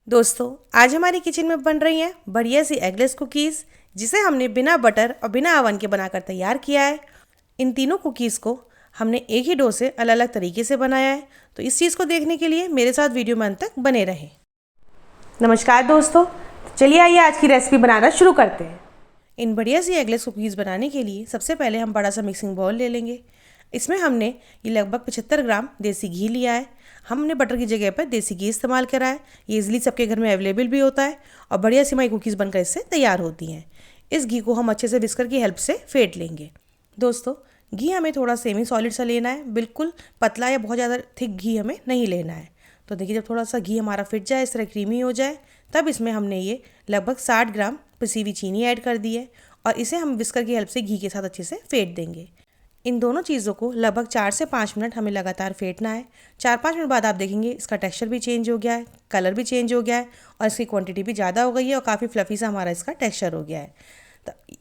दोस्तों, आज हमारी किचन में बन रही हैं बढ़िया सी एगलेस कुकीज़, जिसे हमने बिना बटर और बिना ओवन के बनाकर तैयार किया है। इन तीनों कुकीज़ को हमने एक ही डो से अलग अलग तरीके से बनाया है, तो इस चीज़ को देखने के लिए मेरे साथ वीडियो में अंत तक बने रहें। नमस्कार दोस्तों, चलिए आइए आज की रेसिपी बनाना शुरू करते हैं। इन बढ़िया सी एगलेस कुकीज़ बनाने के लिए सबसे पहले हम बड़ा सा मिक्सिंग बाउल ले लेंगे। इसमें हमने ये लगभग 75 ग्राम देसी घी लिया है। हमने बटर की जगह पर देसी घी इस्तेमाल करा है। ये इजीली सबके घर में अवेलेबल भी होता है और बढ़िया सी हमारी कुकीज़ बनकर इससे तैयार होती हैं। इस घी को हम अच्छे से विस्कर की हेल्प से फेंट लेंगे। दोस्तों, घी हमें थोड़ा सेमी सॉलिड सा लेना है, बिल्कुल पतला या बहुत ज़्यादा थिक घी हमें नहीं लेना है। तो देखिए, जब थोड़ा सा घी हमारा फिट जाए, इस तरह क्रीमी हो जाए, तब इसमें हमने ये लगभग 60 ग्राम पिसी हुई चीनी ऐड कर दी है और इसे हम विस्कर की हेल्प से घी के साथ अच्छे से फेंट देंगे। इन दोनों चीज़ों को लगभग 4 से 5 मिनट हमें लगातार फेंटना है। 4-5 मिनट बाद आप देखेंगे इसका टेक्सचर भी चेंज हो गया है, कलर भी चेंज हो गया है और इसकी क्वांटिटी भी ज़्यादा हो गई है और काफ़ी फ्लफ़ी सा हमारा इसका टेक्सचर हो गया है।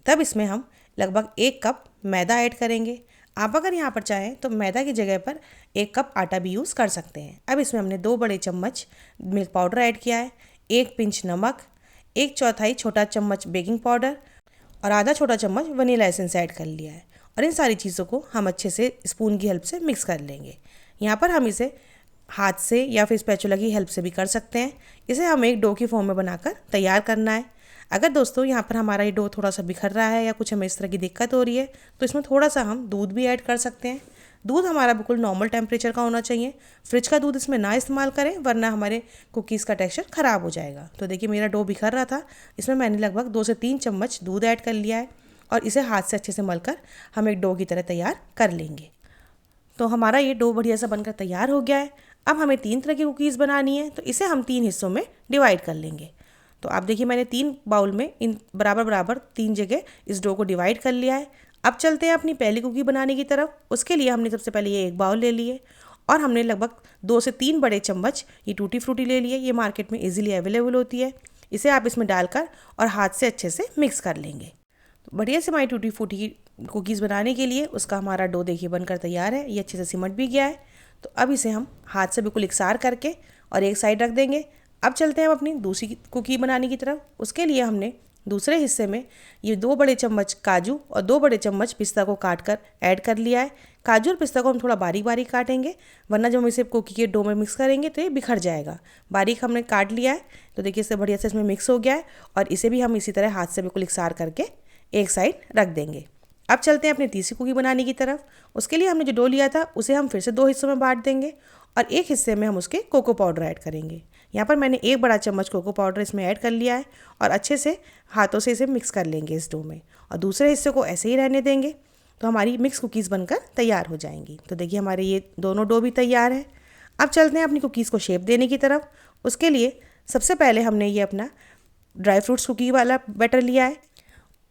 तब इसमें हम लगभग 1 कप मैदा ऐड करेंगे। आप अगर यहाँ पर चाहें तो मैदा की जगह पर 1 कप आटा भी यूज़ कर सकते हैं। अब इसमें हमने 2 बड़े चम्मच मिल्क पाउडर ऐड किया है, 1 पिंच नमक, 1/4 छोटा चम्मच बेकिंग पाउडर और आधा छोटा चम्मच वनीला एसेंस ऐड कर लिया है और इन सारी चीज़ों को हम अच्छे से स्पून की हेल्प से मिक्स कर लेंगे। यहाँ पर हम इसे हाथ से या फिर स्पैचुला की हेल्प से भी कर सकते हैं। इसे हमें एक डो की फॉर्म में बनाकर तैयार करना है। अगर दोस्तों यहाँ पर हमारा ये डो थोड़ा सा बिखर रहा है या कुछ हमें इस तरह की दिक्कत हो रही है, तो इसमें थोड़ा सा हम दूध भी ऐड कर सकते हैं। दूध हमारा बिल्कुल नॉर्मल टेम्परेचर का होना चाहिए। फ्रिज का दूध इसमें ना इस्तेमाल करें, वरना हमारे कुकीज़ का टेक्सचर ख़राब हो जाएगा। तो देखिए, मेरा डो बिखर रहा था, इसमें मैंने लगभग 2 से 3 चम्मच दूध ऐड कर लिया है और इसे हाथ से अच्छे से मलकर हम एक डो की तरह तैयार कर लेंगे। तो हमारा ये डो बढ़िया सा बनकर तैयार हो गया है। अब हमें 3 तरह की कुकीज़ बनानी है, तो इसे हम 3 हिस्सों में डिवाइड कर लेंगे। तो आप देखिए, मैंने 3 बाउल में इन बराबर बराबर 3 जगह इस डो को डिवाइड कर लिया है। अब चलते हैं अपनी पहली कुकी बनाने की तरफ। उसके लिए हमने सबसे पहले ये एक बाउल ले लिए और हमने लगभग 2 से 3 बड़े चम्मच ये टूटी फ्रूटी ले लिए। ये मार्केट में इजीली अवेलेबल होती है। इसे आप इसमें डालकर और हाथ से अच्छे से मिक्स कर लेंगे। तो बढ़िया से हमारी टूटी फ्रूटी की कुकीज़ बनाने के लिए उसका हमारा डो देखिए बनकर तैयार है। ये अच्छे से सिमट भी गया है। तो अब इसे हम हाथ से बिल्कुल इकसार करके और एक साइड रख देंगे। अब चलते हैं हम अपनी दूसरी कुकी बनाने की तरफ। उसके लिए हमने दूसरे हिस्से में ये 2 बड़े चम्मच काजू और 2 बड़े चम्मच पिस्ता को काट कर ऐड कर लिया है। काजू और पिस्ता को हम थोड़ा बारीक बारीक काटेंगे, वरना जब हम इसे कुकी के डो में मिक्स करेंगे तो ये बिखर जाएगा। बारीक हमने काट लिया है। तो देखिए, इससे बढ़िया से इसमें मिक्स हो गया है और इसे भी हम इसी तरह हाथ से बिल्कुल इकसार करके एक साइड रख देंगे। अब चलते हैं अपनी तीसरी कुकी बनाने की तरफ। उसके लिए हमने जो डो लिया था उसे हम फिर से 2 हिस्सों में बांट देंगे और एक हिस्से में हम उसके कोको पाउडर ऐड करेंगे। यहाँ पर मैंने 1 बड़ा चम्मच कोको पाउडर इसमें ऐड कर लिया है और अच्छे से हाथों से इसे मिक्स कर लेंगे इस डो में और दूसरे हिस्से को ऐसे ही रहने देंगे। तो हमारी मिक्स कुकीज़ बनकर तैयार हो जाएंगी। तो देखिए, हमारे ये दोनों डो भी तैयार है। अब चलते हैं अपनी कुकीज़ को शेप देने की तरफ। उसके लिए सबसे पहले हमने ये अपना ड्राई फ्रूट्स कुकी वाला बैटर लिया है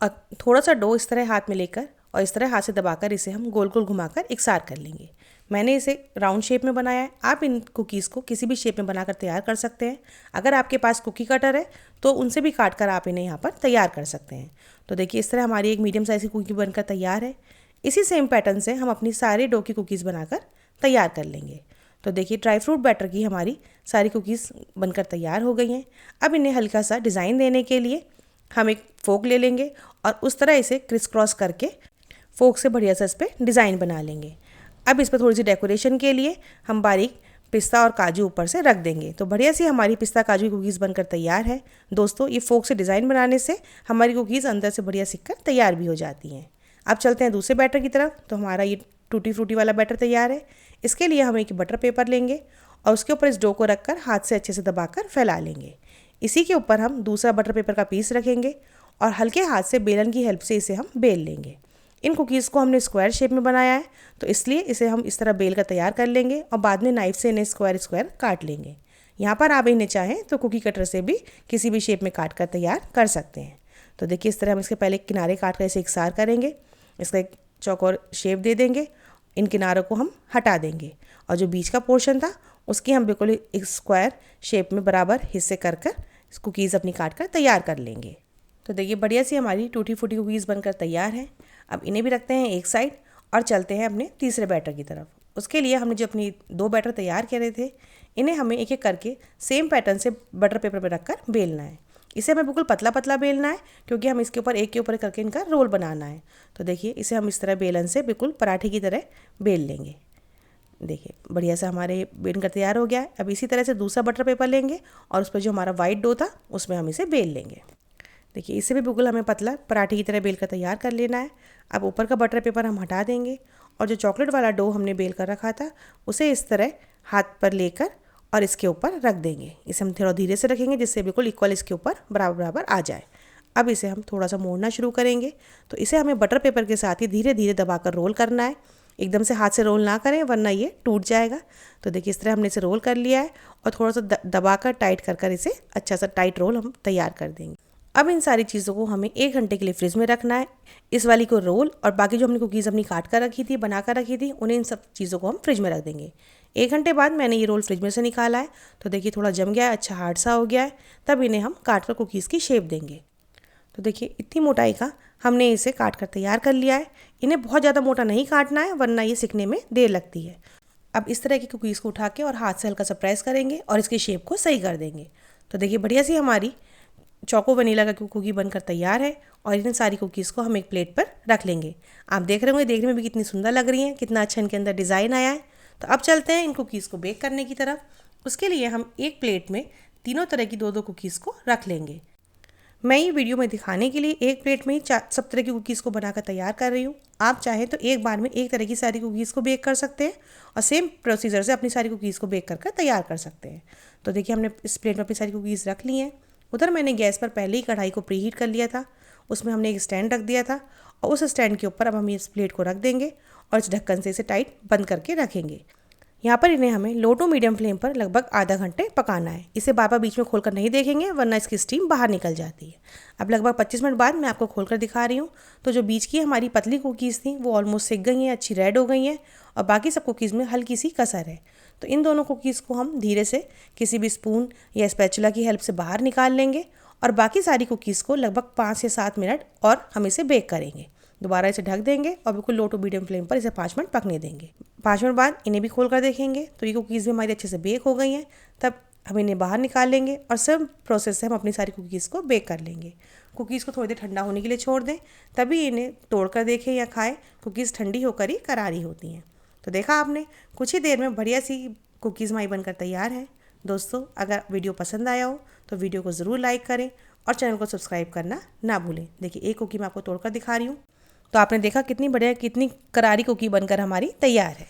और थोड़ा सा डो इस तरह हाथ में लेकर और इस तरह हाथ से दबाकर इसे हम गोल गोल घुमाकर इकसार कर लेंगे। मैंने इसे राउंड शेप में बनाया है। आप इन कुकीज़ को किसी भी शेप में बनाकर तैयार कर सकते हैं। अगर आपके पास कुकी कटर है तो उनसे भी काट कर आप इन्हें यहाँ पर तैयार कर सकते हैं। तो देखिए, इस तरह हमारी एक मीडियम साइज़ की कुकी बनकर तैयार है। इसी सेम पैटर्न से हम अपनी सारे डो की कुकीज़ बनाकर तैयार कर लेंगे। तो देखिए, ड्राई फ्रूट बैटर की हमारी सारी कुकीज़ बनकर तैयार हो गई हैं। अब इन्हें हल्का सा डिज़ाइन देने के लिए हम एक फोक ले लेंगे और उस तरह इसे क्रिस क्रॉस करके फोक से बढ़िया सा इस पर डिज़ाइन बना लेंगे। अब इस पर थोड़ी सी डेकोरेशन के लिए हम बारीक पिस्ता और काजू ऊपर से रख देंगे। तो बढ़िया सी हमारी पिस्ता काजू की कुकीज़ बनकर तैयार है। दोस्तों, ये फोक से डिज़ाइन बनाने से हमारी कुकीज़ अंदर से बढ़िया सिक कर तैयार भी हो जाती हैं। अब चलते हैं दूसरे बैटर की तरफ। तो हमारा ये टूटी फ्रूटी वाला बैटर तैयार है। इसके लिए हम एक बटर पेपर लेंगे और उसके ऊपर इस डो को रखकर हाथ से अच्छे से दबाकर फैला लेंगे। इसी के ऊपर हम दूसरा बटर पेपर का पीस रखेंगे और हल्के हाथ से बेलन की हेल्प से इसे हम बेल लेंगे। इन कुकीज़ को हमने स्क्वायर शेप में बनाया है, तो इसलिए इसे हम इस तरह बेल कर तैयार कर लेंगे और बाद में नाइफ से इन्हें स्क्वायर स्क्वायर काट लेंगे। यहाँ पर आप इन्हें चाहें तो कुकी कटर से भी किसी भी शेप में काट कर तैयार कर सकते हैं। तो देखिए, इस तरह हम इसके पहले किनारे काट कर इसे इकसार करेंगे, इसका एक चौकोर शेप दे देंगे, इन किनारों को हम हटा देंगे और जो बीच का पोर्शन था उसकी हम बिल्कुल एक स्क्वायर शेप में बराबर हिस्से कर कर कुकीज़ अपनी काट कर तैयार कर लेंगे। तो देखिए, बढ़िया सी हमारी टूटी फूटी कुकीज़ बनकर तैयार है। अब इन्हें भी रखते हैं एक साइड और चलते हैं अपने तीसरे बैटर की तरफ। उसके लिए हमने जो अपनी 2 बैटर तैयार करे थे, इन्हें हमें एक एक करके सेम पैटर्न से बटर पेपर पर रखकर बेलना है। इसे हमें बिल्कुल पतला पतला बेलना है, क्योंकि हम इसके ऊपर एक के ऊपर करके इनका रोल बनाना है। तो देखिए, इसे हम इस तरह बेलन से बिल्कुल पराठे की तरह बेल लेंगे। देखिए, बढ़िया से हमारे बेलकर तैयार हो गया है। अब इसी तरह से दूसरा बटर पेपर लेंगे और उस पर जो हमारा वाइट डो था उसमें हम इसे बेल लेंगे। देखिए, इसे भी बिल्कुल हमें पतला पराठे की तरह बेल कर तैयार कर लेना है। अब ऊपर का बटर पेपर हम हटा देंगे और जो चॉकलेट वाला डो हमने बेल कर रखा था उसे इस तरह हाथ पर लेकर और इसके ऊपर रख देंगे। इसे हम थोड़ा धीरे से रखेंगे जिससे बिल्कुल इक्वल इसके ऊपर बराबर बराबर आ जाए। अब इसे हम थोड़ा सा मोड़ना शुरू करेंगे। तो इसे हमें बटर पेपर के साथ ही धीरे धीरे दबाकर रोल करना है। एकदम से हाथ से रोल ना करें, वरना ये टूट जाएगा। तो देखिए, इस तरह हमने इसे रोल कर लिया है और थोड़ा सा दबाकर टाइट कर इसे अच्छा सा टाइट रोल हम तैयार कर देंगे। अब इन सारी चीज़ों को हमें 1 घंटे के लिए फ्रिज में रखना है। इस वाली को रोल और बाकी जो हमने कुकीज़ अपनी काट कर रखी थी, बना कर रखी थी, उन्हें इन सब चीज़ों को हम फ्रिज में रख देंगे। 1 घंटे बाद मैंने ये रोल फ्रिज में से निकाला है। तो देखिए, थोड़ा जम गया है, अच्छा हार्ड सा हो गया है। तब इन्हें हम काट कर कुकीज़ की शेप देंगे। तो देखिए, इतनी मोटाई का हमने इसे काट कर तैयार कर लिया है। इन्हें बहुत ज़्यादा मोटा नहीं काटना है, वरना ये सिकने में देर लगती है। अब इस तरह की कुकीज़ को उठा के और हाथ से हल्का सा प्रेस करेंगे और इसकी शेप को सही कर देंगे। तो देखिए, बढ़िया सी हमारी चोको वनीला का कुकी बनकर तैयार है और इन सारी कुकीज़ को हम एक प्लेट पर रख लेंगे। आप देख रहे होंगे, देखने में भी कितनी सुंदर लग रही हैं, कितना अच्छा इनके अंदर डिज़ाइन आया है। तो अब चलते हैं इन कुकीज़ को बेक करने की तरफ। उसके लिए हम एक प्लेट में तीनों तरह की 2-2 कुकीज़ को रख लेंगे। मैं ये वीडियो में दिखाने के लिए एक प्लेट में ही सब तरह की कुकीज़ को बनाकर तैयार कर रही हूँ। आप चाहें तो एक बार में एक तरह की सारी कुकीज़ को बेक कर सकते हैं और सेम प्रोसीजर से अपनी सारी कुकीज़ को बेक कर तैयार कर सकते हैं। तो देखिए, हमने इस प्लेट में अपनी सारी कुकीज़ रख ली हैं। उधर मैंने गैस पर पहले ही कढ़ाई को प्रीहीट कर लिया था। उसमें हमने एक स्टैंड रख दिया था और उस स्टैंड के ऊपर अब हम इस प्लेट को रख देंगे और इस ढक्कन से इसे टाइट बंद करके रखेंगे। यहाँ पर इन्हें हमें लो टू मीडियम फ्लेम पर लगभग आधा घंटे पकाना है। इसे बार-बार बीच में खोलकर नहीं देखेंगे, वरना इसकी स्टीम बाहर निकल जाती है। अब लगभग 25 मिनट बाद मैं आपको खोलकर दिखा रही हूँ। तो जो बीच की हमारी पतली कुकीज़ थी वो ऑलमोस्ट सिक गई हैं, अच्छी रेड हो गई हैं और बाकी सब कुकीज़ में हल्की सी कसर है। तो इन दोनों कुकीज़ को हम धीरे से किसी भी स्पून या स्पैचुला की हेल्प से बाहर निकाल लेंगे और बाकी सारी कुकीज़ को लगभग 5 से 7 मिनट और हम इसे बेक करेंगे। दोबारा इसे ढक देंगे और बिल्कुल लो टू मीडियम फ्लेम पर इसे 5 मिनट पकने देंगे। 5 मिनट बाद इन्हें भी खोल कर देखेंगे तो ये कुकीज़ भी हमारी अच्छे से बेक हो गई हैं। तब हम इन्हें बाहर निकाल लेंगे और सब प्रोसेस से हम अपनी सारी कुकीज़ को बेक कर लेंगे। कुकीज़ को थोड़ी देर ठंडा होने के लिए छोड़ दें, तभी इन्हें तोड़ कर देखें या खाएं। कुकीज़ ठंडी होकर ही करारी होती हैं। तो देखा आपने, कुछ ही देर में बढ़िया सी कुकीज़ हमारी बनकर तैयार है। दोस्तों, अगर वीडियो पसंद आया हो तो वीडियो को ज़रूर लाइक करें और चैनल को सब्सक्राइब करना ना भूलें। देखिए, एक कुकी मैं आपको तोड़कर दिखा रही हूँ। तो आपने देखा कितनी बढ़िया, कितनी करारी कुकी बनकर हमारी तैयार है।